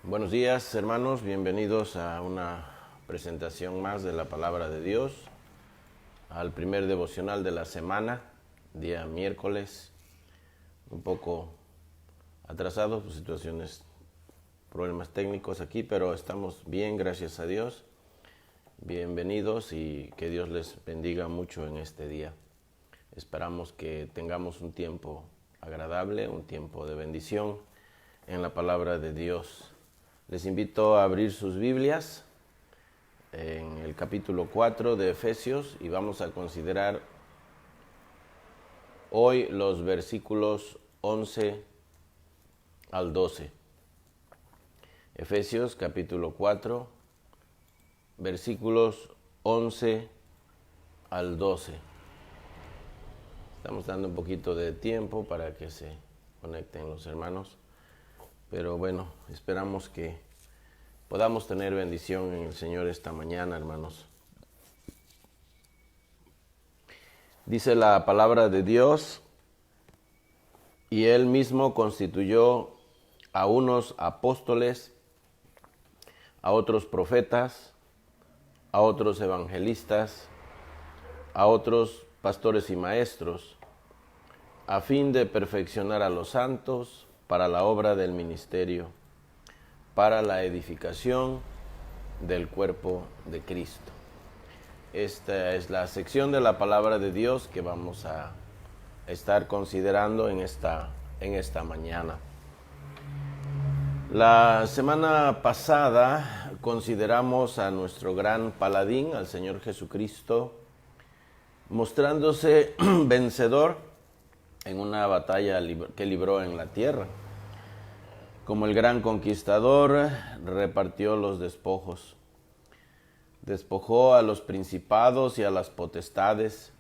Buenos días, hermanos, bienvenidos a una presentación más de la Palabra de Dios, al primer devocional de la semana, día miércoles, un poco atrasado por situaciones, problemas técnicos aquí, pero estamos bien, gracias a Dios. Bienvenidos y que Dios les bendiga mucho en este día. Esperamos que tengamos un tiempo agradable, un tiempo de bendición en la Palabra de Dios. Les invito a abrir sus Biblias en el capítulo 4 de Efesios y vamos a considerar hoy los versículos 11 al 12. Efesios capítulo 4, versículos 11 al 12. Estamos dando un poquito de tiempo para que se conecten los hermanos. Pero bueno, esperamos que podamos tener bendición en el Señor esta mañana, hermanos. Dice la palabra de Dios, y Él mismo constituyó a unos apóstoles, a otros profetas, a otros evangelistas, a otros pastores y maestros, a fin de perfeccionar a los santos para la obra del ministerio, para la edificación del cuerpo de Cristo. Esta es la sección de la palabra de Dios que vamos a estar considerando en esta mañana. La semana pasada consideramos a nuestro gran paladín, al Señor Jesucristo, mostrándose vencedor en una batalla que libró en la tierra. Como el gran conquistador, repartió los despojos. Despojó a los principados y a las potestades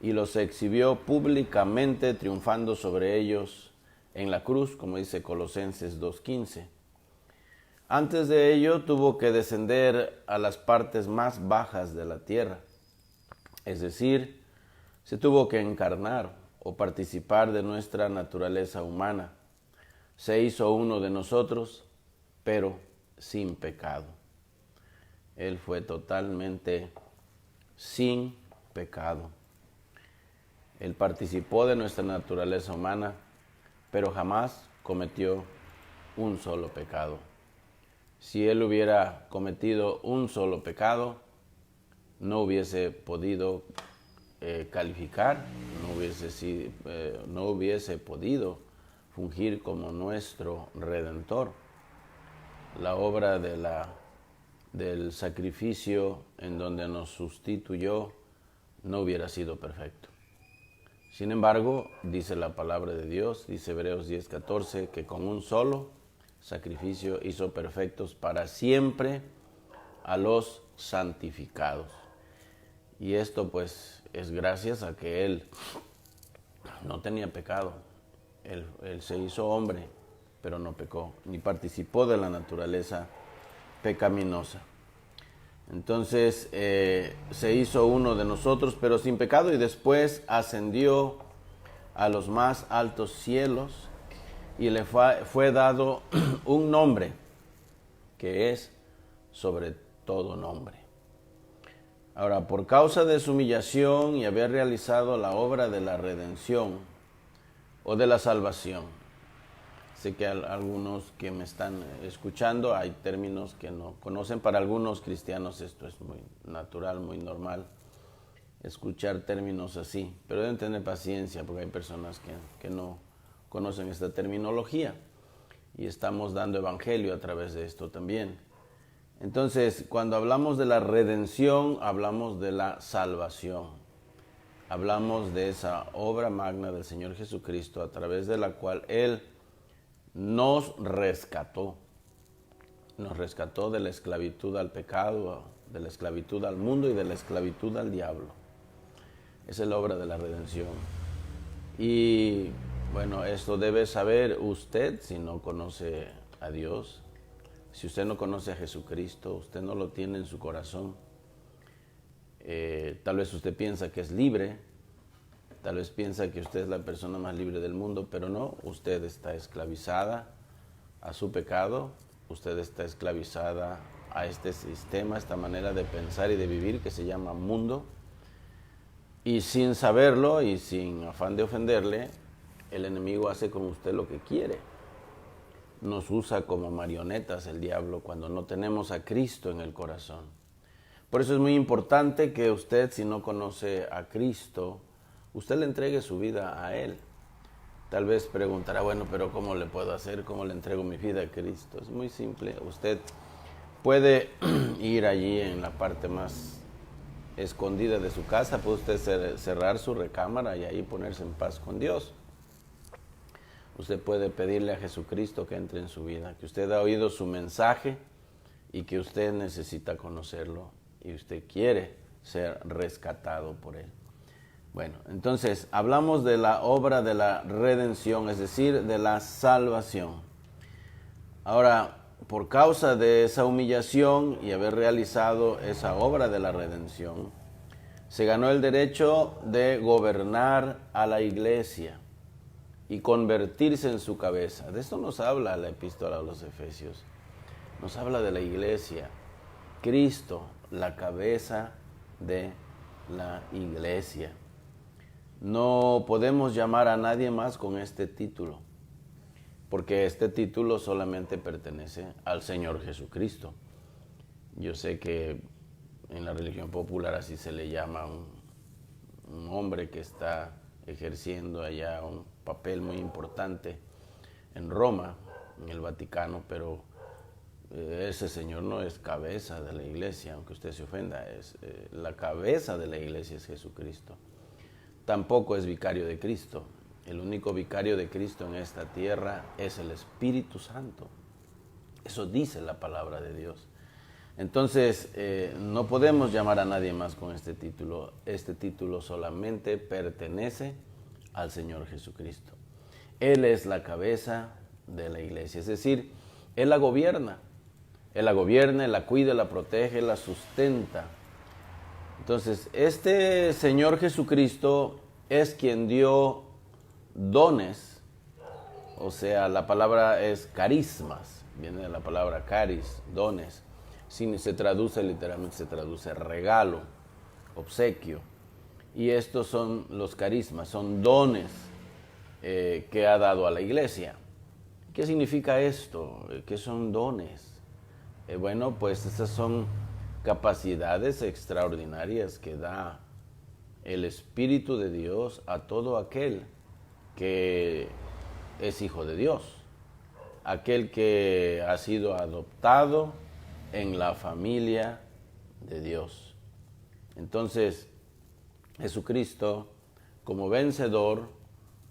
y los exhibió públicamente, triunfando sobre ellos en la cruz, como dice Colosenses 2:15. Antes de ello tuvo que descender a las partes más bajas de la tierra, es decir, se tuvo que encarnar o participar de nuestra naturaleza humana. Se hizo uno de nosotros, pero sin pecado. Él fue totalmente sin pecado. Él participó de nuestra naturaleza humana, pero jamás cometió un solo pecado. Si Él hubiera cometido un solo pecado, no hubiese podido calificar, no hubiese podido fungir como nuestro Redentor. La obra del sacrificio en donde nos sustituyó no hubiera sido perfecto. Sin embargo, dice la palabra de Dios, dice Hebreos 10:14, que con un solo sacrificio hizo perfectos para siempre a los santificados. Y esto pues es gracias a que Él no tenía pecado. Él se hizo hombre, pero no pecó, ni participó de la naturaleza pecaminosa. Entonces se hizo uno de nosotros, pero sin pecado, y después ascendió a los más altos cielos y le fue dado un nombre que es sobre todo nombre. Ahora, por causa de su humillación y haber realizado la obra de la redención o de la salvación, sé que algunos que me están escuchando hay términos que no conocen. Para algunos cristianos esto es muy natural, muy normal, escuchar términos así, pero deben tener paciencia porque hay personas que no conocen esta terminología y estamos dando evangelio a través de esto también. Entonces, cuando hablamos de la redención, hablamos de la salvación. Hablamos de esa obra magna del Señor Jesucristo a través de la cual Él nos rescató de la esclavitud al pecado, de la esclavitud al mundo y de la esclavitud al diablo. Esa es la obra de la redención. Y bueno, esto debe saber usted si no conoce a Dios. Si usted no conoce a Jesucristo, usted no lo tiene en su corazón. Tal vez usted piensa que es libre, tal vez piensa que usted es la persona más libre del mundo, pero no, usted está esclavizada a su pecado usted está esclavizada a este sistema, a esta manera de pensar y de vivir que se llama mundo. Y sin saberlo y sin afán de ofenderle, el enemigo hace con usted lo que quiere. Nos usa como marionetas el diablo cuando no tenemos a Cristo en el corazón. Por eso es muy importante que usted, si no conoce a Cristo, usted le entregue su vida a Él. Tal vez preguntará, bueno, pero ¿cómo le puedo hacer? ¿Cómo le entrego mi vida a Cristo? Es muy simple. Usted puede ir allí en la parte más escondida de su casa, puede usted cerrar su recámara y ahí ponerse en paz con Dios. Usted puede pedirle a Jesucristo que entre en su vida, que usted ha oído su mensaje y que usted necesita conocerlo y usted quiere ser rescatado por Él. Bueno, entonces hablamos de la obra de la redención, es decir, de la salvación. Ahora, por causa de esa humillación y haber realizado esa obra de la redención, se ganó el derecho de gobernar a la iglesia y convertirse en su cabeza. De esto nos habla la epístola a los Efesios. Nos habla de la iglesia. Cristo, la cabeza de la iglesia. No podemos llamar a nadie más con este título, porque este título solamente pertenece al Señor Jesucristo. Yo sé que en la religión popular así se le llama a un hombre que está ejerciendo allá un papel muy importante en Roma, en el Vaticano, pero ese señor no es cabeza de la iglesia, aunque usted se ofenda, la cabeza de la iglesia es Jesucristo. Tampoco es vicario de Cristo. El único vicario de Cristo en esta tierra es el Espíritu Santo. Eso dice la palabra de Dios. Entonces, no podemos llamar a nadie más con este título. Este título solamente pertenece al Señor Jesucristo. Él es la cabeza de la iglesia, es decir, Él la gobierna. Él la gobierna, Él la cuida, la protege, la sustenta. Entonces, este Señor Jesucristo es quien dio dones, o sea, la palabra es carismas, viene de la palabra caris, dones. Si se traduce literalmente, se traduce regalo, obsequio. Y estos son los carismas, son dones que ha dado a la iglesia. ¿Qué significa esto? ¿Qué son dones? Bueno, pues esas son capacidades extraordinarias que da el Espíritu de Dios a todo aquel que es hijo de Dios, aquel que ha sido adoptado en la familia de Dios. Entonces, Jesucristo, como vencedor,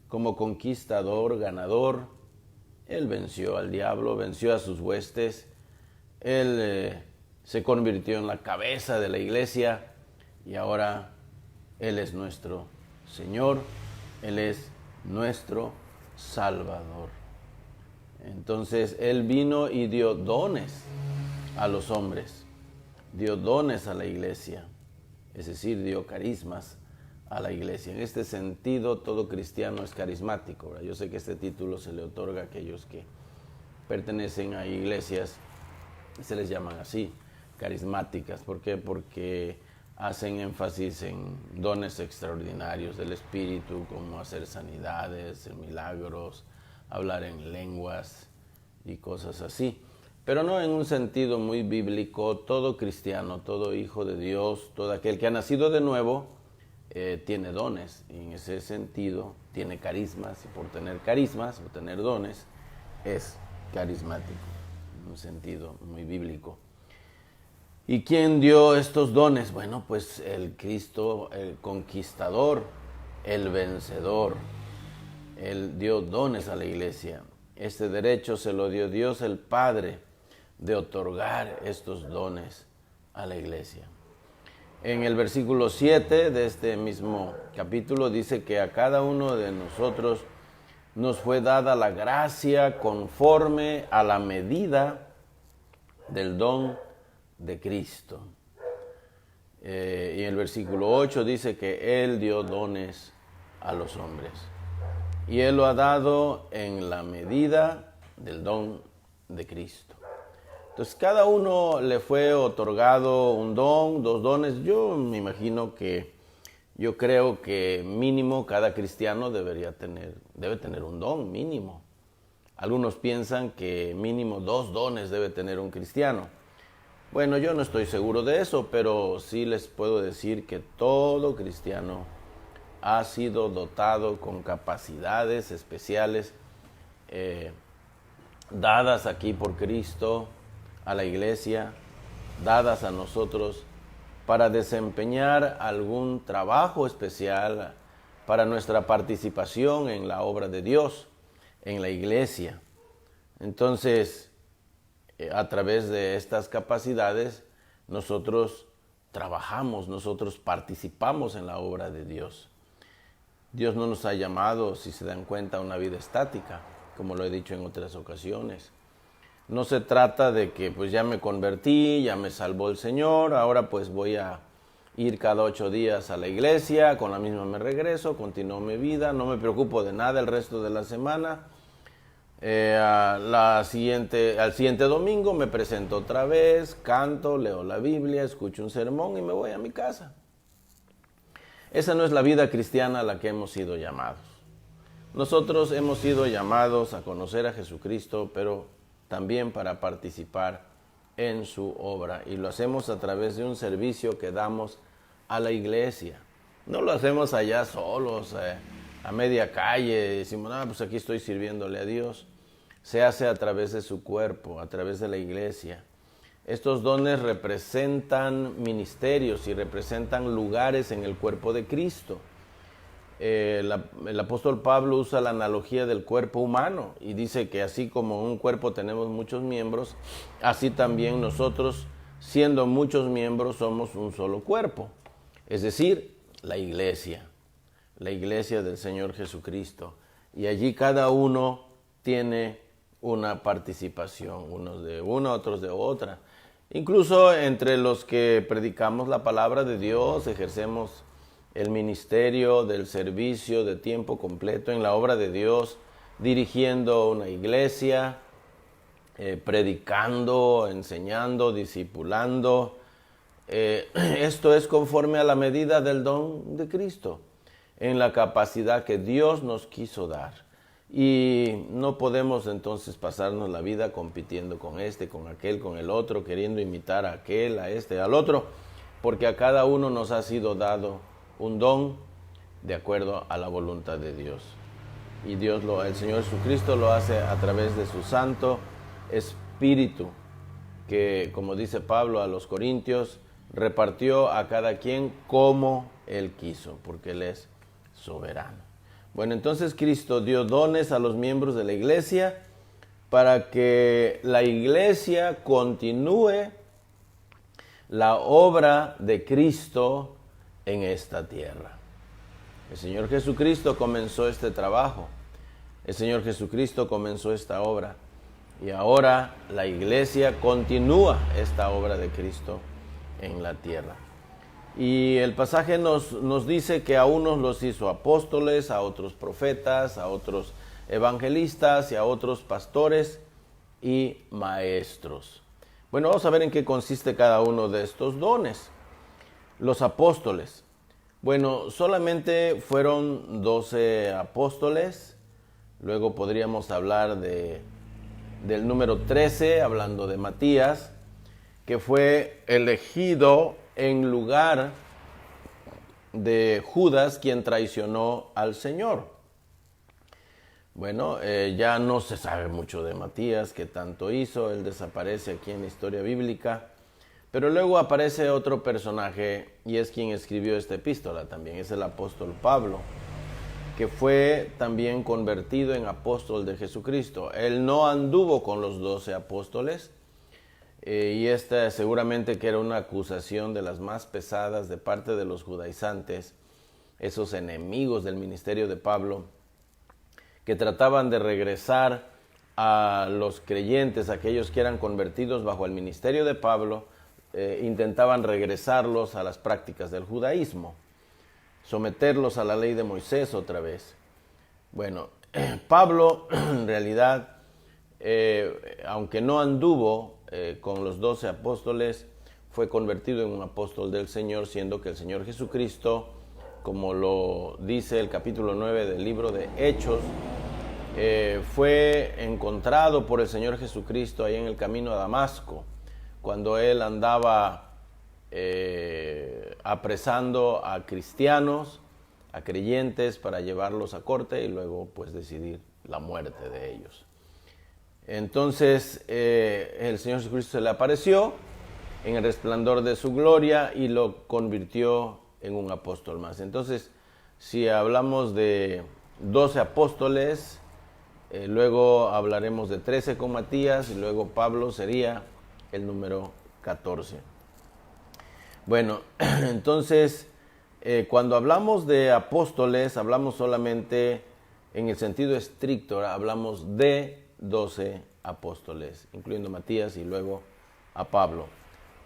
como conquistador, ganador, Él venció al diablo, venció a sus huestes, Él se convirtió en la cabeza de la iglesia y ahora Él es nuestro Señor, Él es nuestro Salvador. Entonces Él vino y dio dones a los hombres, dio dones a la iglesia, es decir, dio carismas a la iglesia. En este sentido, todo cristiano es carismático, ¿verdad? Yo sé que este título se le otorga a aquellos que pertenecen a iglesias, se les llaman así, carismáticas. ¿Por qué? Porque hacen énfasis en dones extraordinarios del Espíritu, como hacer sanidades, milagros, hablar en lenguas y cosas así. Pero no en un sentido muy bíblico. Todo cristiano, todo hijo de Dios, todo aquel que ha nacido de nuevo, tiene dones. Y en ese sentido tiene carismas. Y por tener carismas o tener dones, es carismático. En un sentido muy bíblico. ¿Y quién dio estos dones? Bueno, pues el Cristo, el conquistador, el vencedor. Él dio dones a la iglesia. Este derecho se lo dio Dios el Padre de otorgar estos dones a la iglesia. En el versículo 7 de este mismo capítulo dice que a cada uno de nosotros nos fue dada la gracia conforme a la medida del don de Cristo. Y el versículo 8 dice que Él dio dones a los hombres. Y Él lo ha dado en la medida del don de Cristo. Entonces cada uno le fue otorgado un don, 2 dones. Yo creo que mínimo cada cristiano debe tener un don mínimo. Algunos piensan que mínimo 2 dones debe tener un cristiano. Bueno, yo no estoy seguro de eso, pero sí les puedo decir que todo cristiano ha sido dotado con capacidades especiales dadas aquí por Cristo a la iglesia, dadas a nosotros para desempeñar algún trabajo especial para nuestra participación en la obra de Dios, en la iglesia. Entonces, a través de estas capacidades, nosotros trabajamos, nosotros participamos en la obra de Dios. Dios no nos ha llamado, si se dan cuenta, a una vida estática, como lo he dicho en otras ocasiones. No se trata de que pues ya me convertí, ya me salvó el Señor, ahora pues voy a ir cada 8 días a la iglesia, con la misma me regreso, continúo mi vida, no me preocupo de nada el resto de la semana. Al siguiente domingo me presento otra vez, canto, leo la Biblia, escucho un sermón y me voy a mi casa. Esa no es la vida cristiana a la que hemos sido llamados. Nosotros hemos sido llamados a conocer a Jesucristo, pero también para participar en su obra. Y lo hacemos a través de un servicio que damos a la iglesia. No lo hacemos allá solos, a media calle, decimos, pues aquí estoy sirviéndole a Dios. Se hace a través de su cuerpo, a través de la iglesia. Estos dones representan ministerios y representan lugares en el cuerpo de Cristo. El apóstol Pablo usa la analogía del cuerpo humano y dice que así como un cuerpo tenemos muchos miembros, así también nosotros, siendo muchos miembros, somos un solo cuerpo. Es decir, la iglesia del Señor Jesucristo. Y allí cada uno tiene una participación, unos de una, otros de otra. Incluso entre los que predicamos la palabra de Dios, ejercemos el ministerio del servicio de tiempo completo en la obra de Dios, dirigiendo una iglesia, predicando, enseñando, discipulando. Esto es conforme a la medida del don de Cristo, en la capacidad que Dios nos quiso dar. Y no podemos entonces pasarnos la vida compitiendo con este, con aquel, con el otro, queriendo imitar a aquel, a este, al otro, porque a cada uno nos ha sido dado un don de acuerdo a la voluntad de Dios. Y el Señor Jesucristo lo hace a través de su Santo Espíritu, que, como dice Pablo a los Corintios, repartió a cada quien como Él quiso, porque Él es soberano. Bueno, entonces Cristo dio dones a los miembros de la iglesia para que la iglesia continúe la obra de Cristo en esta tierra. El Señor Jesucristo comenzó este trabajo. El Señor Jesucristo comenzó esta obra. Y ahora la iglesia continúa esta obra de Cristo en la tierra. Y el pasaje nos dice que a unos los hizo apóstoles, a otros profetas, a otros evangelistas y a otros pastores y maestros. Bueno, vamos a ver en qué consiste cada uno de estos dones. Los apóstoles. Bueno, solamente fueron 12 apóstoles. Luego podríamos hablar del número 13, hablando de Matías, que fue elegido en lugar de Judas, quien traicionó al Señor. Bueno, ya no se sabe mucho de Matías, qué tanto hizo, él desaparece aquí en la historia bíblica, pero luego aparece otro personaje y es quien escribió esta epístola también, es el apóstol Pablo, que fue también convertido en apóstol de Jesucristo. Él no anduvo con los 12 apóstoles, y esta seguramente que era una acusación de las más pesadas de parte de los judaizantes, esos enemigos del ministerio de Pablo, que trataban de regresar a los creyentes, aquellos que eran convertidos bajo el ministerio de Pablo, intentaban regresarlos a las prácticas del judaísmo, someterlos a la ley de Moisés otra vez. Bueno, Pablo en realidad, aunque no anduvo con los 12 apóstoles, fue convertido en un apóstol del Señor, siendo que el Señor Jesucristo, como lo dice el capítulo 9 del libro de Hechos, fue encontrado por el Señor Jesucristo ahí en el camino a Damasco, cuando él andaba apresando a cristianos, a creyentes, para llevarlos a corte y luego pues decidir la muerte de ellos. Entonces el Señor Jesucristo se le apareció en el resplandor de su gloria y lo convirtió en un apóstol más. Entonces, si hablamos de 12 apóstoles, luego hablaremos de 13 con Matías y luego Pablo sería el número 14. Bueno, entonces, cuando hablamos de apóstoles, hablamos solamente en el sentido estricto, hablamos de 12 apóstoles, incluyendo Matías y luego a Pablo.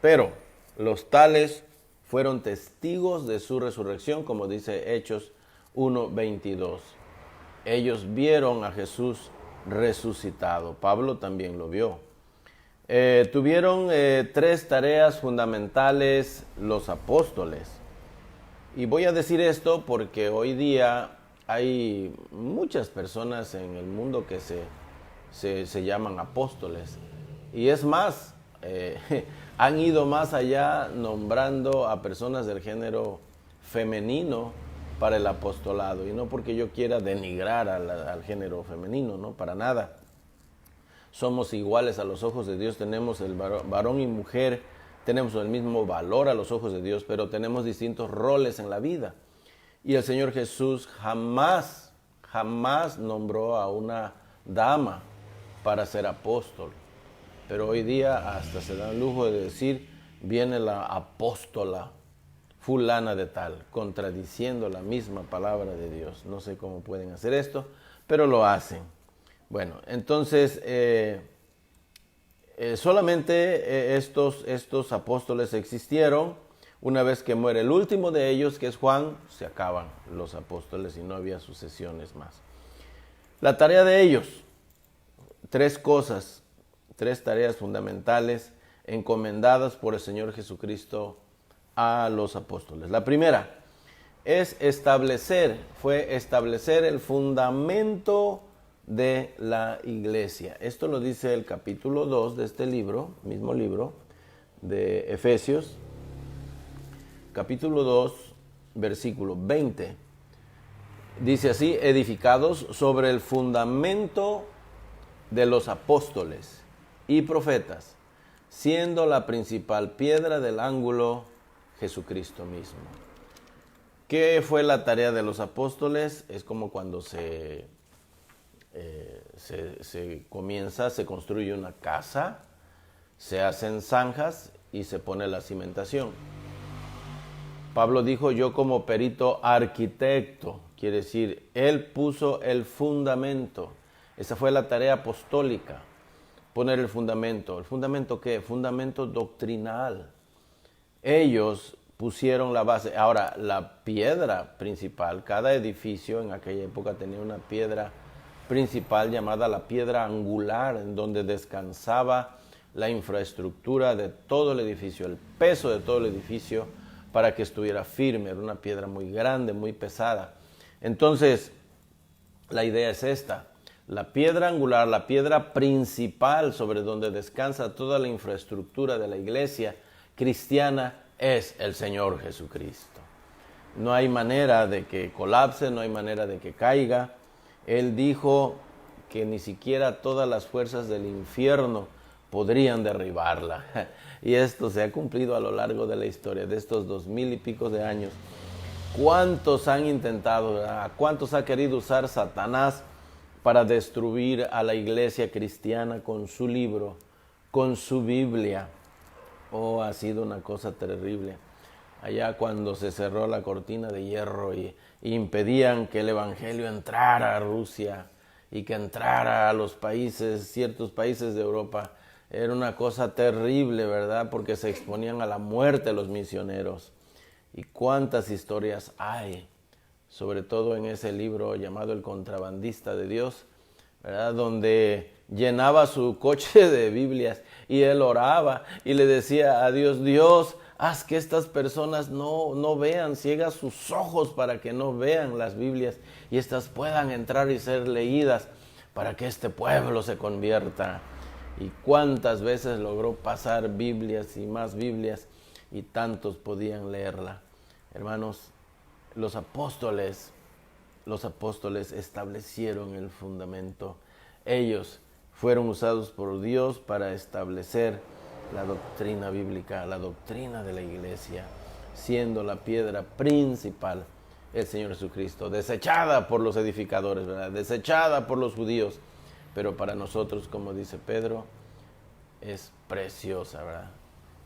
Pero los tales fueron testigos de su resurrección, como dice Hechos 1:22. Ellos vieron a Jesús resucitado. Pablo también lo vio. Tuvieron 3 tareas fundamentales los apóstoles. Y voy a decir esto porque hoy día hay muchas personas en el mundo que se llaman apóstoles. Y es más, han ido más allá nombrando a personas del género femenino para el apostolado. Y no porque yo quiera denigrar al género femenino, no, para nada. Somos iguales a los ojos de Dios, tenemos el varón y mujer, tenemos el mismo valor a los ojos de Dios, pero tenemos distintos roles en la vida. Y el Señor Jesús jamás nombró a una dama para ser apóstol. Pero hoy día hasta se da el lujo de decir, viene la apóstola fulana de tal, contradiciendo la misma palabra de Dios. No sé cómo pueden hacer esto, pero lo hacen. Bueno, entonces, solamente estos apóstoles existieron. Una vez que muere el último de ellos, que es Juan, se acaban los apóstoles y no había sucesiones más. La tarea de ellos, 3 cosas, 3 tareas fundamentales encomendadas por el Señor Jesucristo a los apóstoles. La primera fue establecer el fundamento de la iglesia. Esto lo dice el capítulo 2 de este libro, mismo libro de Efesios, capítulo 2, versículo 20. Dice así: edificados sobre el fundamento de los apóstoles y profetas, siendo la principal piedra del ángulo Jesucristo mismo. ¿Qué fue la tarea de los apóstoles? Es como cuando se construye una casa, se hacen zanjas y se pone la cimentación. Pablo dijo: yo como perito arquitecto, quiere decir, él puso el fundamento. Esa fue la tarea apostólica, poner el fundamento. ¿El fundamento qué? Fundamento doctrinal. Ellos pusieron la base. Ahora, la piedra principal, cada edificio en aquella época tenía una piedra principal llamada la piedra angular, en donde descansaba la infraestructura de todo el edificio, el peso de todo el edificio, para que estuviera firme. Era una piedra muy grande, muy pesada. Entonces, la idea es esta: la piedra angular, la piedra principal sobre donde descansa toda la infraestructura de la iglesia cristiana, es el Señor Jesucristo. No hay manera de que colapse, no hay manera de que caiga. Él dijo que ni siquiera todas las fuerzas del infierno podrían derribarla. Y esto se ha cumplido a lo largo de la historia, de estos 2000 y pico de años. ¿Cuántos han intentado, ¿verdad? ¿Cuántos ha querido usar Satanás para destruir a la iglesia cristiana con su libro, con su Biblia? Oh, ha sido una cosa terrible. Allá cuando se cerró la cortina de hierro y impedían que el evangelio entrara a Rusia y que entrara a los países, ciertos países de Europa, era una cosa terrible, ¿verdad? Porque se exponían a la muerte los misioneros. Y cuántas historias hay, sobre todo en ese libro llamado El Contrabandista de Dios, ¿verdad? Donde llenaba su coche de Biblias y él oraba y le decía a Dios, Dios, haz que estas personas no vean, ciega sus ojos para que no vean las Biblias y estas puedan entrar y ser leídas para que este pueblo se convierta. Y cuántas veces logró pasar Biblias y más Biblias y tantos podían leerla. Hermanos, los apóstoles establecieron el fundamento. Ellos fueron usados por Dios para establecer la doctrina bíblica, la doctrina de la iglesia, siendo la piedra principal el Señor Jesucristo, desechada por los edificadores, ¿verdad? Desechada por los judíos, pero para nosotros, como dice Pedro, es preciosa, ¿verdad?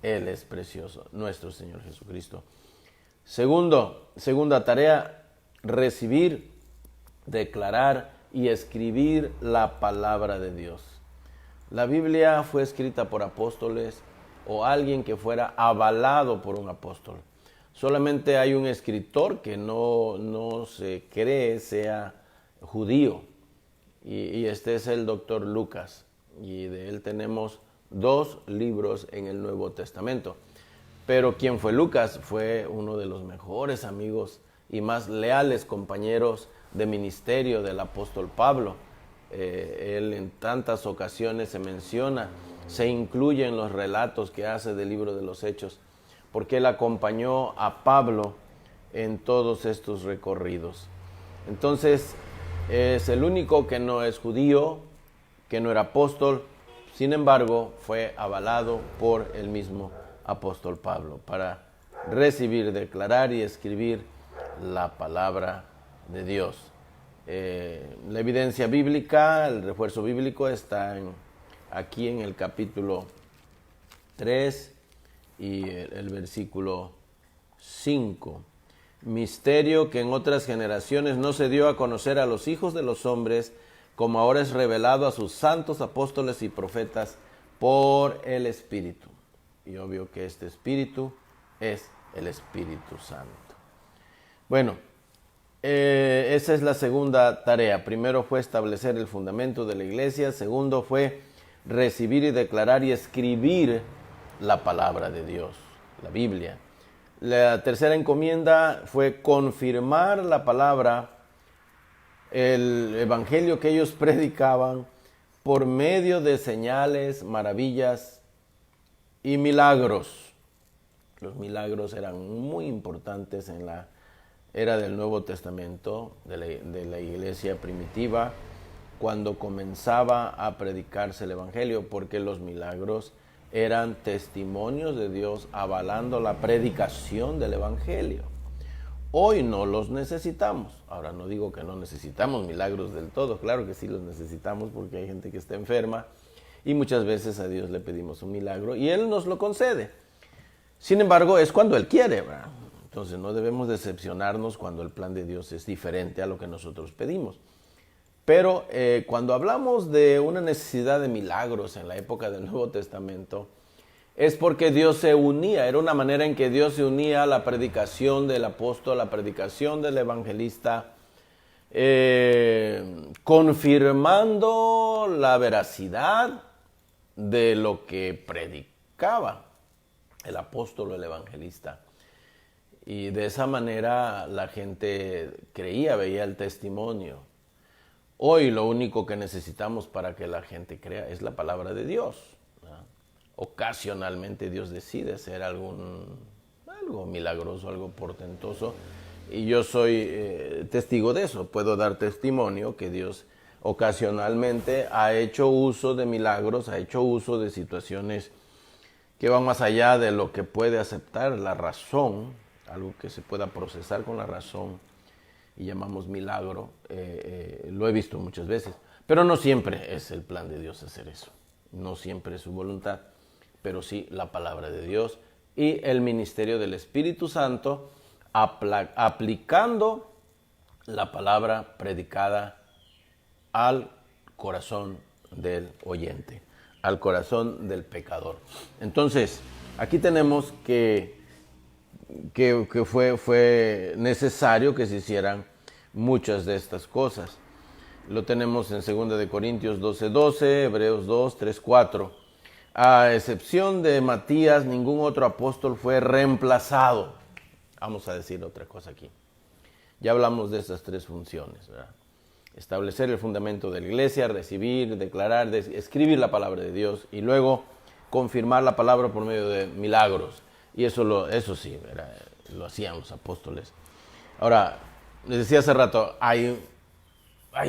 Él es precioso, nuestro Señor Jesucristo. Segunda tarea, recibir, declarar y escribir la palabra de Dios. La Biblia fue escrita por apóstoles o alguien que fuera avalado por un apóstol. Solamente hay un escritor que no se cree sea judío, y este es el doctor Lucas, y de él tenemos 2 libros en el Nuevo Testamento. Pero ¿quién fue Lucas? Fue uno de los mejores amigos y más leales compañeros de ministerio del apóstol Pablo. Él en tantas ocasiones se menciona, se incluye en los relatos que hace del libro de los Hechos, porque él acompañó a Pablo en todos estos recorridos. Entonces, es el único que no es judío, que no era apóstol, sin embargo, fue avalado por el mismo apóstol Pablo para recibir, declarar y escribir la palabra de Dios. La evidencia bíblica, el refuerzo bíblico está aquí en el capítulo 3 y el versículo 5. Misterio que en otras generaciones no se dio a conocer a los hijos de los hombres, como ahora es revelado a sus santos apóstoles y profetas por el Espíritu. Y obvio que este Espíritu es el Espíritu Santo. Bueno, esa es la segunda tarea. Primero fue establecer el fundamento de la iglesia. Segundo fue recibir y declarar y escribir la palabra de Dios, la Biblia. La tercera encomienda fue confirmar la palabra, el evangelio que ellos predicaban por medio de señales, maravillas y milagros. Los milagros eran muy importantes en la era del Nuevo Testamento, de la iglesia primitiva, cuando comenzaba a predicarse el evangelio, porque los milagros eran testimonios de Dios avalando la predicación del evangelio. Hoy no los necesitamos. Ahora, no digo que no necesitamos milagros del todo, claro que sí los necesitamos porque hay gente que está enferma y muchas veces a Dios le pedimos un milagro y Él nos lo concede. Sin embargo, es cuando Él quiere, ¿verdad? Entonces no debemos decepcionarnos cuando el plan de Dios es diferente a lo que nosotros pedimos. Pero cuando hablamos de una necesidad de milagros en la época del Nuevo Testamento, es porque Dios se unía, era una manera en que Dios se unía a la predicación del apóstol, a la predicación del evangelista, confirmando la veracidad de lo que predicaba el apóstol o el evangelista. Y de esa manera la gente creía, veía el testimonio. Hoy lo único que necesitamos para que la gente crea es la palabra de Dios, ¿no? Ocasionalmente Dios decide hacer algo milagroso, algo portentoso, y yo soy testigo de eso. Puedo dar testimonio que Dios ocasionalmente ha hecho uso de milagros, ha hecho uso de situaciones que van más allá de lo que puede aceptar la razón, algo que se pueda procesar con la razón y llamamos milagro. Lo he visto muchas veces, pero no siempre es el plan de Dios hacer eso, no siempre es su voluntad, pero sí la palabra de Dios y el ministerio del Espíritu Santo aplicando la palabra predicada al corazón del oyente, al corazón del pecador. Entonces, aquí tenemos que fue necesario que se hicieran muchas de estas cosas. Lo tenemos en 2 de Corintios 12:12, Hebreos 2:3-4. A excepción de Matías, ningún otro apóstol fue reemplazado. Vamos a decir otra cosa aquí. Ya hablamos de esas tres funciones, ¿verdad? Establecer el fundamento de la iglesia, recibir, declarar, escribir la palabra de Dios y luego confirmar la palabra por medio de milagros. Y eso sí, ¿verdad? Lo hacían los apóstoles. Ahora, les decía hace rato, hay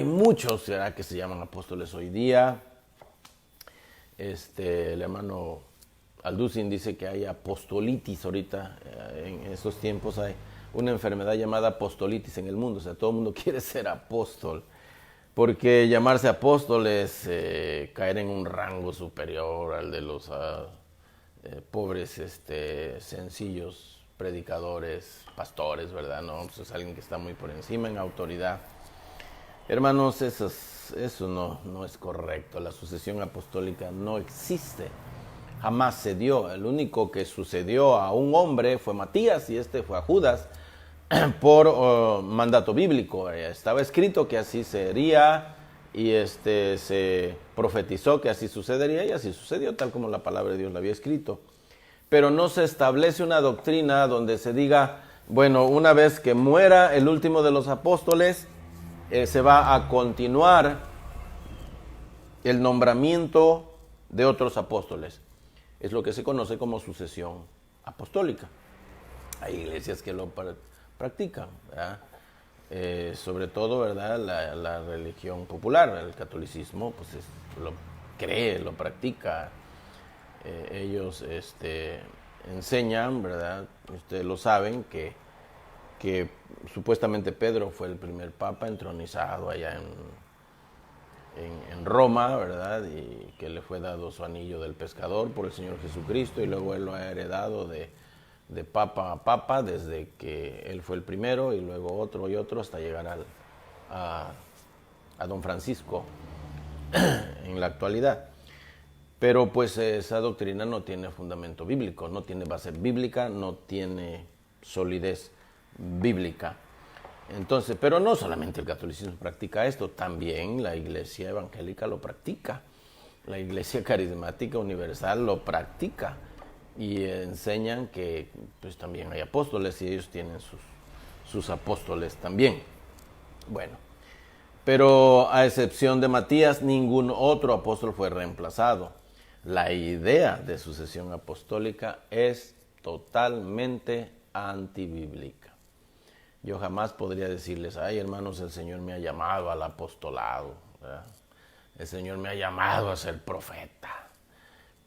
muchos, ¿verdad?, que se llaman apóstoles hoy día. El hermano Alducin dice que hay apostolitis ahorita. En estos tiempos hay una enfermedad llamada apostolitis en el mundo. O sea, todo el mundo quiere ser apóstol. Porque llamarse apóstol es caer en un rango superior al de los pobres, sencillos predicadores, pastores, ¿verdad? No, pues es alguien que está muy por encima en autoridad. Hermanos, eso no es correcto. La sucesión apostólica no existe. Jamás se dio. El único que sucedió a un hombre fue Matías y fue a Judas por mandato bíblico. Estaba escrito que así sería y se profetizó que así sucedería y así sucedió, tal como la palabra de Dios lo había escrito. Pero no se establece una doctrina donde se diga, bueno, una vez que muera el último de los apóstoles, se va a continuar el nombramiento de otros apóstoles. Es lo que se conoce como sucesión apostólica. Hay iglesias que lo practican, ¿verdad? Sobre todo, ¿verdad?, la religión popular, el catolicismo, pues lo cree, lo practica. Ellos enseñan, ¿verdad? Ustedes lo saben, que supuestamente Pedro fue el primer papa entronizado allá en Roma, ¿verdad? Y que le fue dado su anillo del pescador por el Señor Jesucristo y luego él lo ha heredado de papa a papa desde que él fue el primero y luego otro y otro hasta llegar a don Francisco en la actualidad. Pero pues esa doctrina no tiene fundamento bíblico, no tiene base bíblica, no tiene solidez bíblica. Entonces, pero no solamente el catolicismo practica esto, también la iglesia evangélica lo practica. La iglesia carismática universal lo practica y enseñan que pues también hay apóstoles y ellos tienen sus apóstoles también. Bueno, pero a excepción de Matías, ningún otro apóstol fue reemplazado. La idea de sucesión apostólica es totalmente antibíblica. Yo jamás podría decirles, ay hermanos, el Señor me ha llamado al apostolado, ¿verdad? El Señor me ha llamado a ser profeta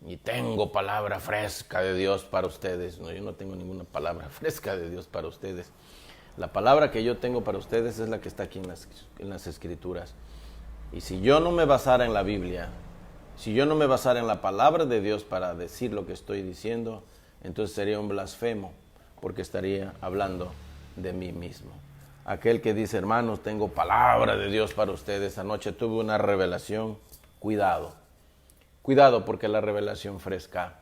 y tengo palabra fresca de Dios para ustedes. No, yo no tengo ninguna palabra fresca de Dios para ustedes. La palabra que yo tengo para ustedes es la que está aquí en las Escrituras. Y si yo no me basara en la Biblia, si yo no me basara en la palabra de Dios para decir lo que estoy diciendo, entonces sería un blasfemo, porque estaría hablando de mí mismo. Aquel que dice, hermanos, tengo palabra de Dios para ustedes, anoche tuve una revelación, cuidado, porque la revelación fresca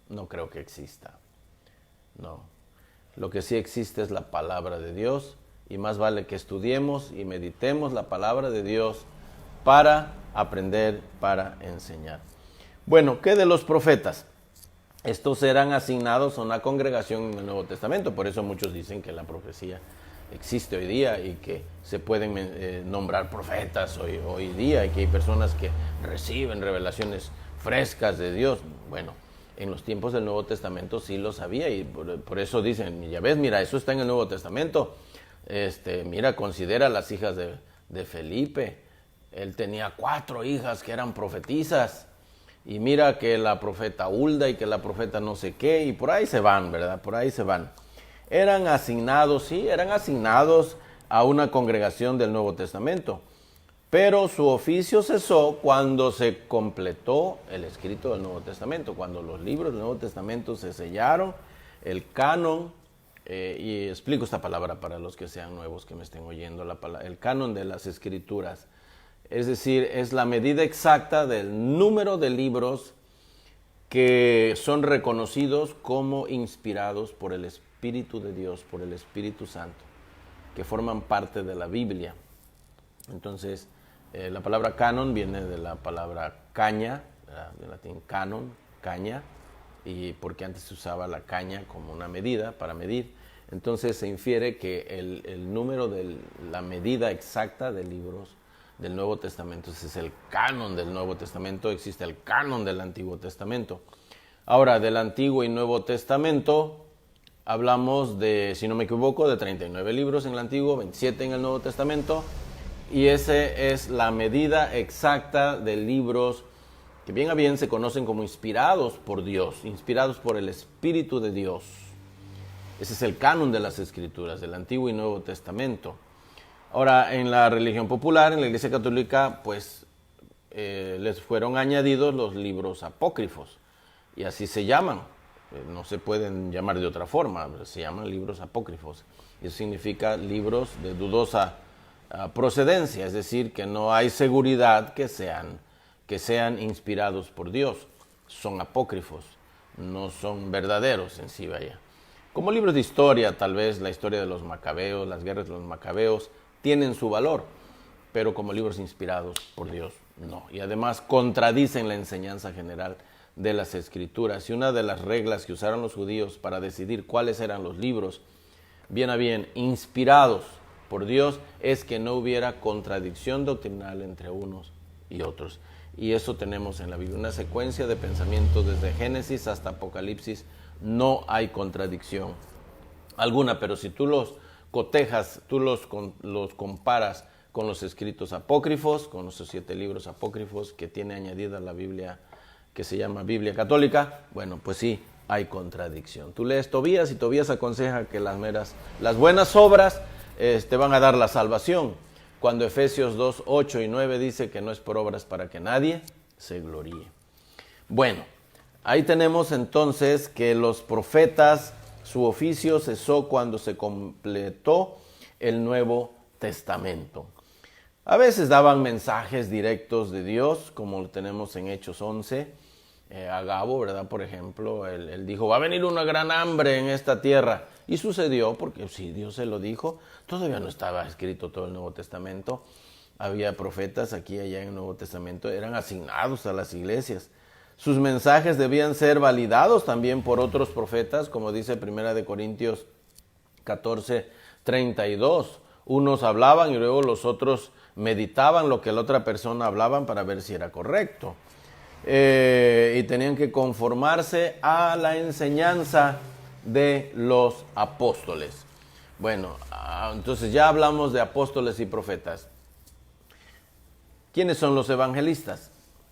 no creo que exista. No, lo que sí existe es la palabra de Dios y más vale que estudiemos y meditemos la palabra de Dios para aprender, para enseñar. Bueno, ¿qué de los profetas? Estos serán asignados a una congregación en el Nuevo Testamento, por eso muchos dicen que la profecía existe hoy día y que se pueden nombrar profetas hoy día y que hay personas que reciben revelaciones frescas de Dios. Bueno, en los tiempos del Nuevo Testamento sí lo sabía y por eso dicen, ya ves, mira, eso está en el Nuevo Testamento. Mira, considera las hijas de Felipe. Él tenía 4 hijas que eran profetisas. Y mira que la profeta Hulda y que la profeta no sé qué. Y por ahí se van, ¿verdad? Por ahí se van. Eran asignados, sí, eran asignados a una congregación del Nuevo Testamento. Pero su oficio cesó cuando se completó el escrito del Nuevo Testamento. Cuando los libros del Nuevo Testamento se sellaron, el canon, y explico esta palabra para los que sean nuevos que me estén oyendo, el canon de las escrituras. Es decir, es la medida exacta del número de libros que son reconocidos como inspirados por el Espíritu de Dios, por el Espíritu Santo, que forman parte de la Biblia. Entonces, La palabra canon viene de la palabra caña, en latín canon, caña, y porque antes se usaba la caña como una medida para medir. Entonces se infiere que el número de la medida exacta de libros del Nuevo Testamento, ese es el canon del Nuevo Testamento, existe el canon del Antiguo Testamento. Ahora, del Antiguo y Nuevo Testamento hablamos de, si no me equivoco, de 39 libros en el Antiguo, 27 en el Nuevo Testamento, y esa es la medida exacta de libros que bien a bien se conocen como inspirados por Dios, inspirados por el Espíritu de Dios. Ese es el canon de las Escrituras, del Antiguo y Nuevo Testamento. Ahora, en la religión popular, en la Iglesia Católica, pues les fueron añadidos los libros apócrifos, y así se llaman. No se pueden llamar de otra forma, se llaman libros apócrifos. Eso significa libros de dudosa procedencia, es decir, que no hay seguridad que sean inspirados por Dios. Son apócrifos, no son verdaderos en sí, vaya. Como libros de historia, tal vez la historia de los macabeos, las guerras de los macabeos, tienen su valor, pero como libros inspirados por Dios, no. Y además contradicen la enseñanza general de las Escrituras. Y una de las reglas que usaron los judíos para decidir cuáles eran los libros, bien a bien, inspirados por Dios, es que no hubiera contradicción doctrinal entre unos y otros. Y eso tenemos en la Biblia, una secuencia de pensamientos desde Génesis hasta Apocalipsis. No hay contradicción alguna, pero si tú los cotejas, tú los comparas con los escritos apócrifos, con los 7 libros apócrifos que tiene añadida la Biblia, que se llama Biblia Católica, bueno, pues sí, hay contradicción. Tú lees Tobías y Tobías aconseja que las buenas obras te van a dar la salvación, cuando Efesios 2, 8 y 9 dice que no es por obras para que nadie se gloríe. Bueno, ahí tenemos entonces que los profetas, su oficio cesó cuando se completó el Nuevo Testamento. A veces daban mensajes directos de Dios, como lo tenemos en Hechos 11. Agabo, ¿verdad? Por ejemplo, él dijo, va a venir una gran hambre en esta tierra. Y sucedió, porque sí, Dios se lo dijo. Todavía no estaba escrito todo el Nuevo Testamento. Había profetas aquí y allá en el Nuevo Testamento, eran asignados a las iglesias. Sus mensajes debían ser validados también por otros profetas, como dice 1 Corintios 14, 32. Unos hablaban y luego los otros meditaban lo que la otra persona hablaban para ver si era correcto. Y tenían que conformarse a la enseñanza de los apóstoles. Bueno, entonces ya hablamos de apóstoles y profetas. ¿Quiénes son los evangelistas?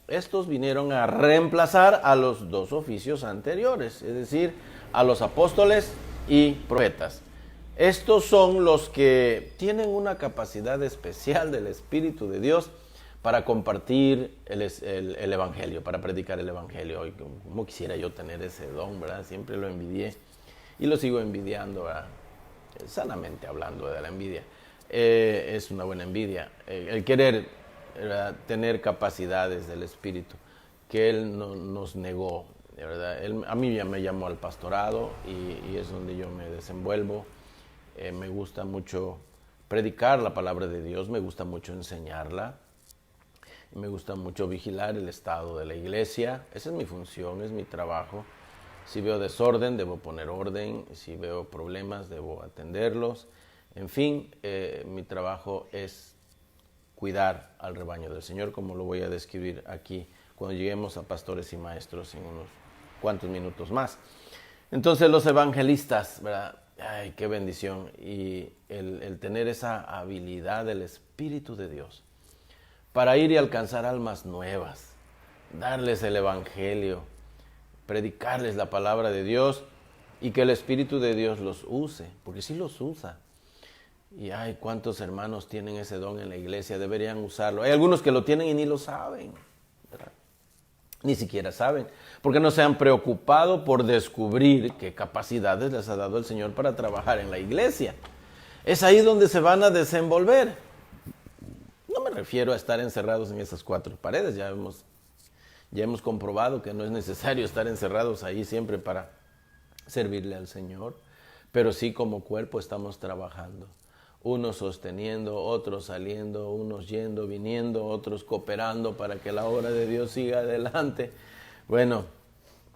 Estos vinieron a reemplazar a los 2 oficios anteriores, es decir, a los apóstoles y profetas. Estos son los que tienen una capacidad especial del Espíritu de Dios para compartir el Evangelio, para predicar el Evangelio. Y como quisiera yo tener ese don, ¿verdad? Siempre lo envidié y lo sigo envidiando, ¿verdad? Sanamente hablando de la envidia. Es una buena envidia. El querer, ¿verdad?, tener capacidades del Espíritu que Él nos negó, ¿verdad? A mí ya me llamó al pastorado y es donde yo me desenvuelvo. Me gusta mucho predicar la palabra de Dios, me gusta mucho enseñarla, me gusta mucho vigilar el estado de la iglesia. Esa es mi función, es mi trabajo. Si veo desorden, debo poner orden. Si veo problemas, debo atenderlos. En fin, mi trabajo es cuidar al rebaño del Señor, como lo voy a describir aquí cuando lleguemos a pastores y maestros en unos cuantos minutos más. Entonces, los evangelistas, ¿verdad? Ay, qué bendición. Y el tener esa habilidad del Espíritu de Dios para ir y alcanzar almas nuevas, darles el Evangelio, predicarles la palabra de Dios y que el Espíritu de Dios los use, porque sí los usa. Y ay, cuántos hermanos tienen ese don en la iglesia, deberían usarlo. Hay algunos que lo tienen y ni lo saben, ¿verdad? Ni siquiera saben, porque no se han preocupado por descubrir qué capacidades les ha dado el Señor para trabajar en la iglesia. Es ahí donde se van a desenvolver. No me refiero a estar encerrados en esas 4 paredes, ya hemos comprobado que no es necesario estar encerrados ahí siempre para servirle al Señor, pero sí como cuerpo estamos trabajando. unos sosteniendo, otros saliendo, unos yendo, viniendo, otros cooperando para que la obra de Dios siga adelante. Bueno,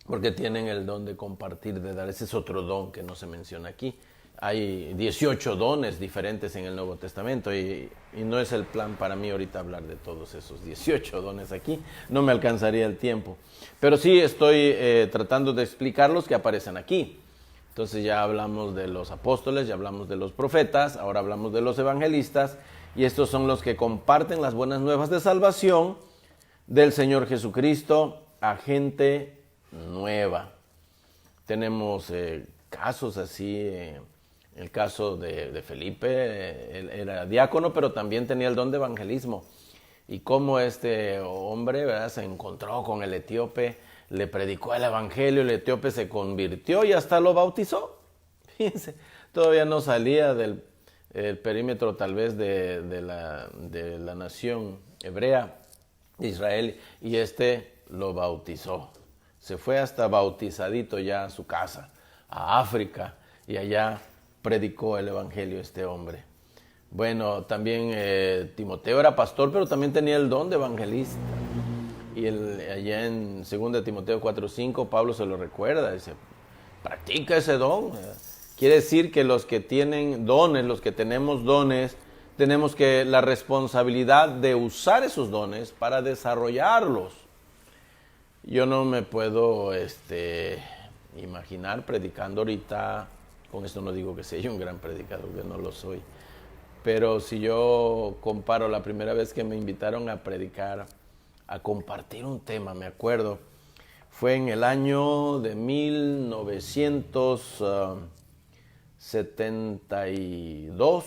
porque tienen el don de compartir, de dar. Ese es otro don que no se menciona aquí. Hay 18 dones diferentes en el Nuevo Testamento y no es el plan para mí ahorita hablar de todos esos 18 dones aquí. No me alcanzaría el tiempo. Pero sí estoy tratando de explicar los que aparecen aquí. Entonces ya hablamos de los apóstoles, ya hablamos de los profetas, ahora hablamos de los evangelistas. Y estos son los que comparten las buenas nuevas de salvación del Señor Jesucristo a gente nueva. Tenemos casos así. El caso de Felipe, él era diácono, pero también tenía el don de evangelismo. Y cómo este hombre, ¿verdad?, se encontró con el etíope, le predicó el evangelio, el etíope se convirtió y hasta lo bautizó. Fíjense, todavía no salía del perímetro tal vez de la nación hebrea, de Israel, y lo bautizó. Se fue hasta bautizadito ya a su casa, a África, y allá predicó el evangelio este hombre. Bueno, también Timoteo era pastor, pero también tenía el don de evangelista. Y allá en 2 Timoteo 4:5, Pablo se lo recuerda, dice, practica ese don. Quiere decir que los que tienen dones, los que tenemos dones, tenemos que la responsabilidad de usar esos dones para desarrollarlos. Yo no me puedo imaginar predicando ahorita. Con esto no digo que sea yo un gran predicador, que no lo soy. Pero si yo comparo la primera vez que me invitaron a predicar, a compartir un tema, me acuerdo, fue en el año de 1972,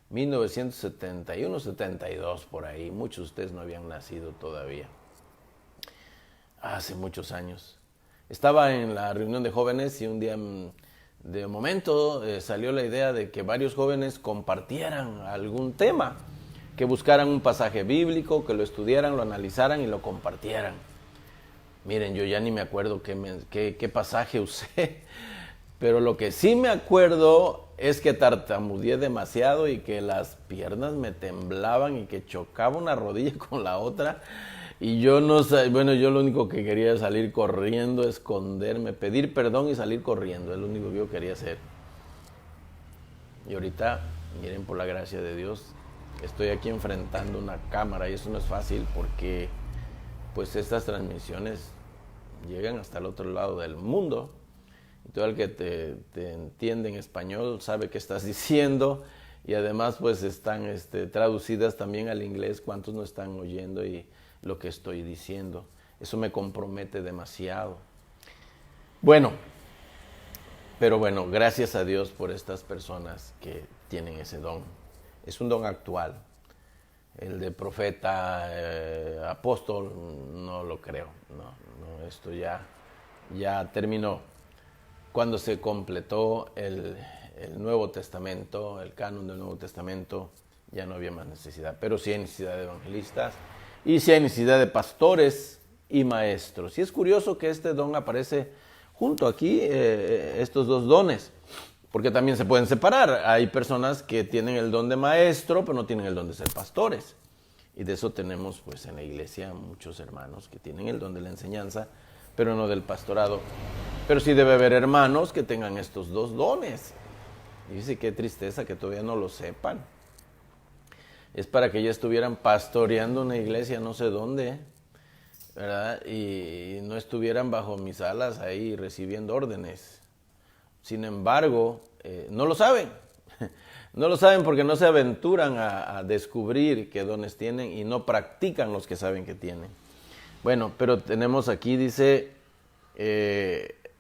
1971, 72, por ahí. Muchos de ustedes no habían nacido todavía. Hace muchos años. Estaba en la reunión de jóvenes y un día de momento salió la idea de que varios jóvenes compartieran algún tema, que buscaran un pasaje bíblico, que lo estudiaran, lo analizaran y lo compartieran. Miren, yo ya ni me acuerdo qué pasaje usé, pero lo que sí me acuerdo es que tartamudeé demasiado y que las piernas me temblaban y que chocaba una rodilla con la otra. Y yo yo lo único que quería era salir corriendo, esconderme, pedir perdón y salir corriendo. Es lo único que yo quería hacer. Y ahorita, miren, por la gracia de Dios, estoy aquí enfrentando una cámara y eso no es fácil porque pues estas transmisiones llegan hasta el otro lado del mundo. Y todo el que te entiende en español sabe qué estás diciendo y además pues están traducidas también al inglés. ¿Cuántos no están oyendo y lo que estoy diciendo? Eso me compromete demasiado. Pero bueno, gracias a Dios por estas personas que tienen ese don. Es un don actual. El de profeta, apóstol, no lo creo. No, esto ya terminó. Cuando se completó el Nuevo Testamento, el canon del Nuevo Testamento, ya no había más necesidad. Pero sí hay necesidad de evangelistas y sí hay necesidad de pastores y maestros. Y es curioso que este don aparece junto aquí, estos dos dones, porque también se pueden separar. Hay personas que tienen el don de maestro, pero no tienen el don de ser pastores. Y de eso tenemos pues en la iglesia muchos hermanos que tienen el don de la enseñanza, pero no del pastorado. Pero sí debe haber hermanos que tengan estos dos dones. Y dice, qué tristeza que todavía no lo sepan. Es para que ya estuvieran pastoreando una iglesia no sé dónde, ¿verdad? Y no estuvieran bajo mis alas ahí recibiendo órdenes. Sin embargo, no lo saben. No lo saben porque no se aventuran a descubrir qué dones tienen y no practican los que saben que tienen. Bueno, pero tenemos aquí, dice,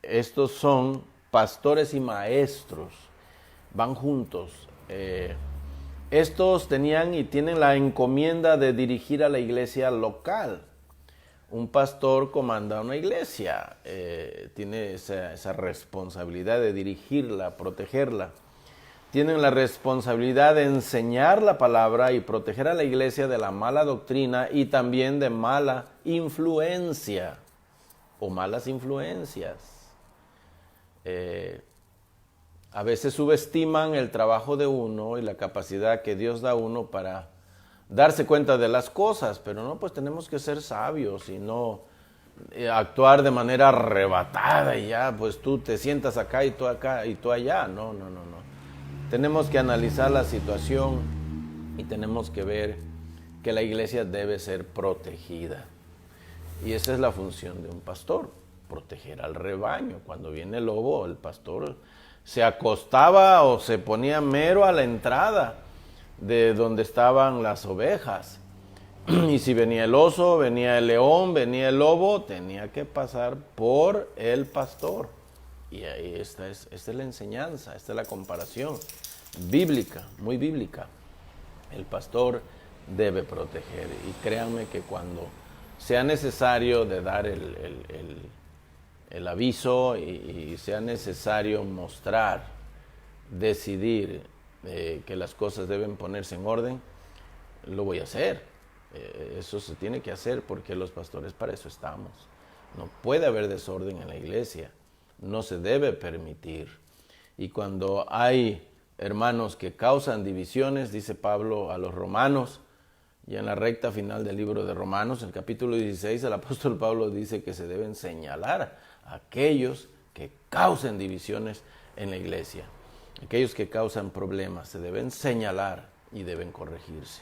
estos son pastores y maestros, van juntos. Estos tenían y tienen la encomienda de dirigir a la iglesia local. Un pastor comanda una iglesia, tiene esa responsabilidad de dirigirla, protegerla. Tienen la responsabilidad de enseñar la palabra y proteger a la iglesia de la mala doctrina y también de mala influencia o malas influencias. a veces subestiman el trabajo de uno y la capacidad que Dios da a uno para darse cuenta de las cosas, pero no, pues tenemos que ser sabios y no actuar de manera arrebatada y ya, pues tú te sientas acá y tú allá. No. Tenemos que analizar la situación y tenemos que ver que la iglesia debe ser protegida. Y esa es la función de un pastor, proteger al rebaño. Cuando viene el lobo, el pastor se acostaba o se ponía mero a la entrada de donde estaban las ovejas. Y si venía el oso, venía el león, venía el lobo, tenía que pasar por el pastor. Y ahí esta es la enseñanza, esta es la comparación bíblica, muy bíblica. El pastor debe proteger. Y créanme que cuando sea necesario de dar el aviso y sea necesario mostrar, decidir que las cosas deben ponerse en orden, lo voy a hacer. Eso se tiene que hacer porque los pastores para eso estamos. No puede haber desorden en la iglesia, no se debe permitir. Y cuando hay hermanos que causan divisiones, dice Pablo a los romanos, y en la recta final del libro de Romanos, en el capítulo 16, el apóstol Pablo dice que se deben señalar a aquellos que causen divisiones en la iglesia. Aquellos que causan problemas se deben señalar y deben corregirse.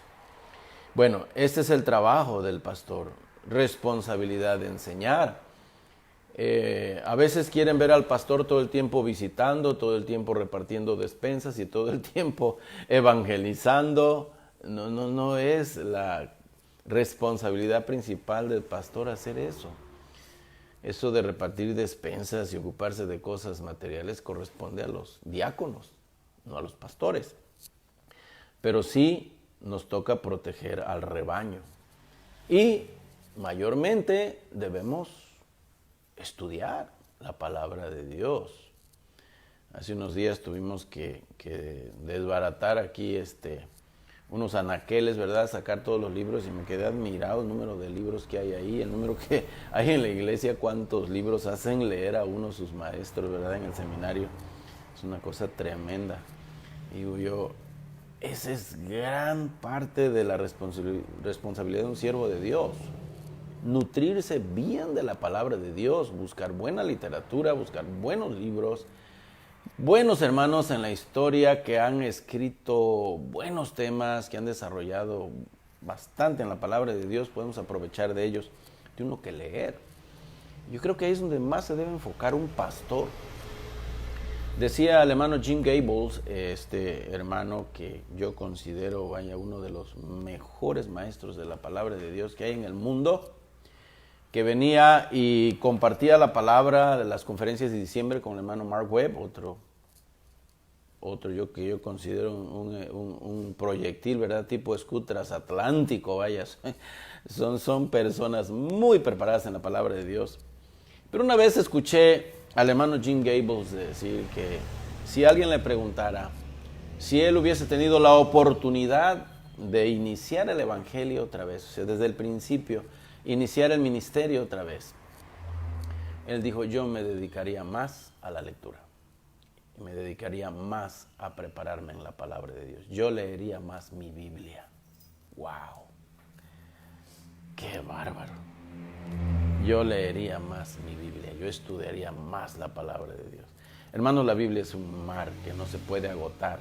Bueno, este es el trabajo del pastor, responsabilidad de enseñar. A veces quieren ver al pastor todo el tiempo visitando, todo el tiempo repartiendo despensas y todo el tiempo evangelizando. No es la responsabilidad principal del pastor hacer eso. Eso de repartir despensas y ocuparse de cosas materiales corresponde a los diáconos, no a los pastores. Pero sí nos toca proteger al rebaño. Y mayormente debemos estudiar la palabra de Dios. Hace unos días tuvimos que desbaratar aquí unos anaqueles, ¿verdad? Sacar todos los libros y me quedé admirado el número de libros que hay ahí, el número que hay en la iglesia, cuántos libros hacen leer a uno sus maestros, ¿verdad? En el seminario. Es una cosa tremenda. Digo yo, esa es gran parte de la responsabilidad de un siervo de Dios. Nutrirse bien de la palabra de Dios, buscar buena literatura, buscar buenos libros, buenos hermanos en la historia que han escrito buenos temas, que han desarrollado bastante en la palabra de Dios, podemos aprovechar de ellos. Tiene uno que leer. Yo creo que ahí es donde más se debe enfocar un pastor. Decía el hermano Jim Gables, este hermano que yo considero uno de los mejores maestros de la palabra de Dios que hay en el mundo, que venía y compartía la palabra de las conferencias de diciembre con el hermano Mark Webb, otro que yo considero un proyectil, ¿verdad? Tipo escudo transatlántico, vaya. Son personas muy preparadas en la palabra de Dios. Pero una vez escuché al hermano Jim Gables decir que si alguien le preguntara si él hubiese tenido la oportunidad de iniciar el evangelio otra vez, o sea, desde el principio, iniciar el ministerio otra vez, él dijo, yo me dedicaría más a la lectura, me dedicaría más a prepararme en la palabra de Dios, yo leería más mi Biblia. ¡Wow! ¡Qué bárbaro! Yo leería más mi Biblia, yo estudiaría más la palabra de Dios. Hermanos, la Biblia es un mar que no se puede agotar.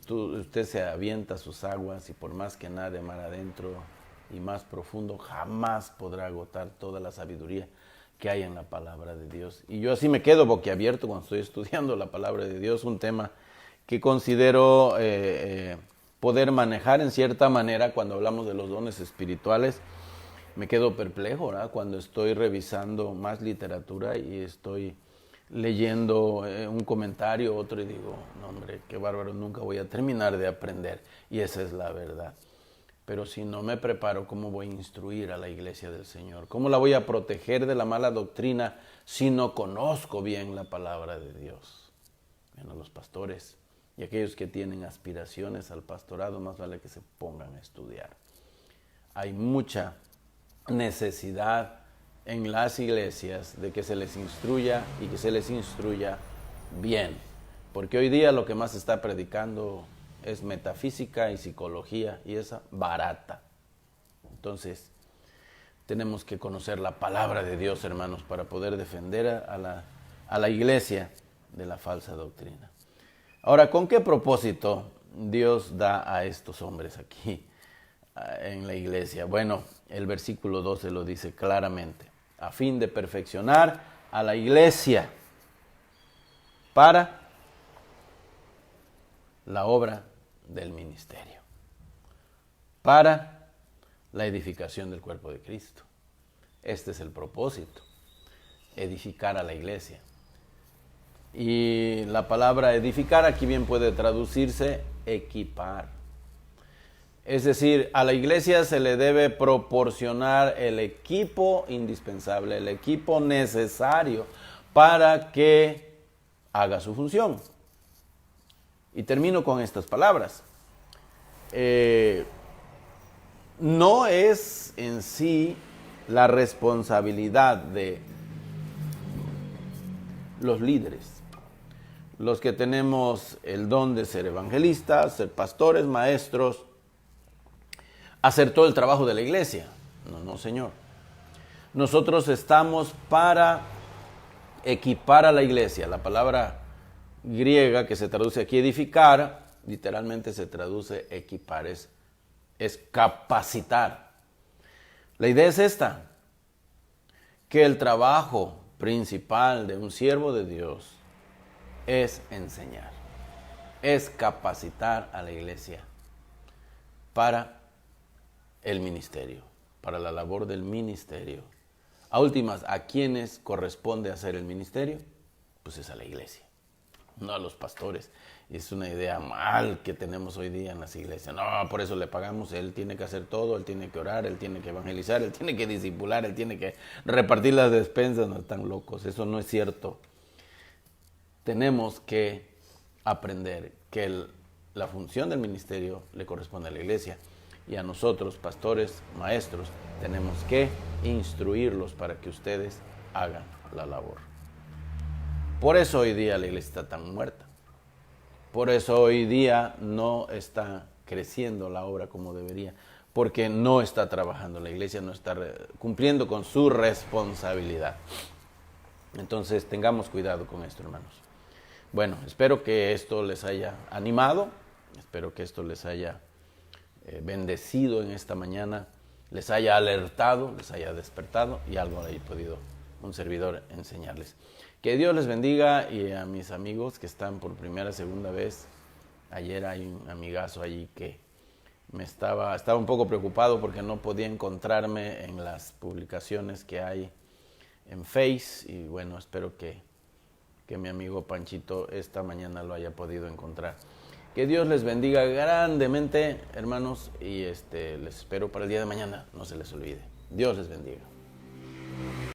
Usted se avienta a sus aguas y por más que nade mar adentro y más profundo, jamás podrá agotar toda la sabiduría que hay en la palabra de Dios. Y yo así me quedo boquiabierto cuando estoy estudiando la palabra de Dios, un tema que considero poder manejar en cierta manera cuando hablamos de los dones espirituales. Me quedo perplejo, ¿verdad? Cuando estoy revisando más literatura y estoy leyendo un comentario, otro, y digo, no hombre, qué bárbaro, nunca voy a terminar de aprender. Y esa es la verdad. Pero si no me preparo, ¿cómo voy a instruir a la iglesia del Señor? ¿Cómo la voy a proteger de la mala doctrina si no conozco bien la palabra de Dios? Bueno, los pastores y aquellos que tienen aspiraciones al pastorado, más vale que se pongan a estudiar. Hay mucha necesidad en las iglesias de que se les instruya y que se les instruya bien. Porque hoy día lo que más se está predicando es metafísica y psicología, y esa barata. Entonces, tenemos que conocer la palabra de Dios, hermanos, para poder defender a la iglesia de la falsa doctrina. Ahora, ¿con qué propósito Dios da a estos hombres aquí en la iglesia? Bueno, el versículo 12 lo dice claramente: a fin de perfeccionar a la iglesia para la obra del ministerio, para la edificación del cuerpo de Cristo. Este es el propósito, edificar a la iglesia. Y la palabra edificar aquí bien puede traducirse equipar. Es decir, a la iglesia se le debe proporcionar el equipo indispensable, el equipo necesario para que haga su función. Y termino con estas palabras. No es en sí la responsabilidad de los líderes, los que tenemos el don de ser evangelistas, ser pastores, maestros, hacer todo el trabajo de la iglesia. No, señor. Nosotros estamos para equipar a la iglesia. La palabra griega que se traduce aquí edificar, literalmente se traduce equipar, es capacitar. La idea es esta, que el trabajo principal de un siervo de Dios es enseñar, es capacitar a la iglesia para el ministerio, para la labor del ministerio. A últimas, ¿a quiénes corresponde hacer el ministerio? Pues es a la iglesia, no a los pastores. Es una idea mal que tenemos hoy día en las iglesias. No, por eso le pagamos, él tiene que hacer todo, él tiene que orar, él tiene que evangelizar, él tiene que discipular, él tiene que repartir las despensas. No están locos, eso no es cierto. Tenemos que aprender que la función del ministerio le corresponde a la iglesia, y a nosotros, pastores, maestros, tenemos que instruirlos para que ustedes hagan la labor. Por eso hoy día la iglesia está tan muerta. Por eso hoy día no está creciendo la obra como debería, porque no está trabajando, la iglesia no está cumpliendo con su responsabilidad. Entonces tengamos cuidado con esto, hermanos. Bueno, espero que esto les haya animado, espero que esto les haya bendecido en esta mañana, les haya alertado, les haya despertado y algo haya podido un servidor enseñarles. Que Dios les bendiga, y a mis amigos que están por primera, segunda vez. Ayer hay un amigazo allí que estaba un poco preocupado porque no podía encontrarme en las publicaciones que hay en Face, y bueno, espero que mi amigo Panchito esta mañana lo haya podido encontrar. Que Dios les bendiga grandemente, hermanos, y les espero para el día de mañana, no se les olvide. Dios les bendiga.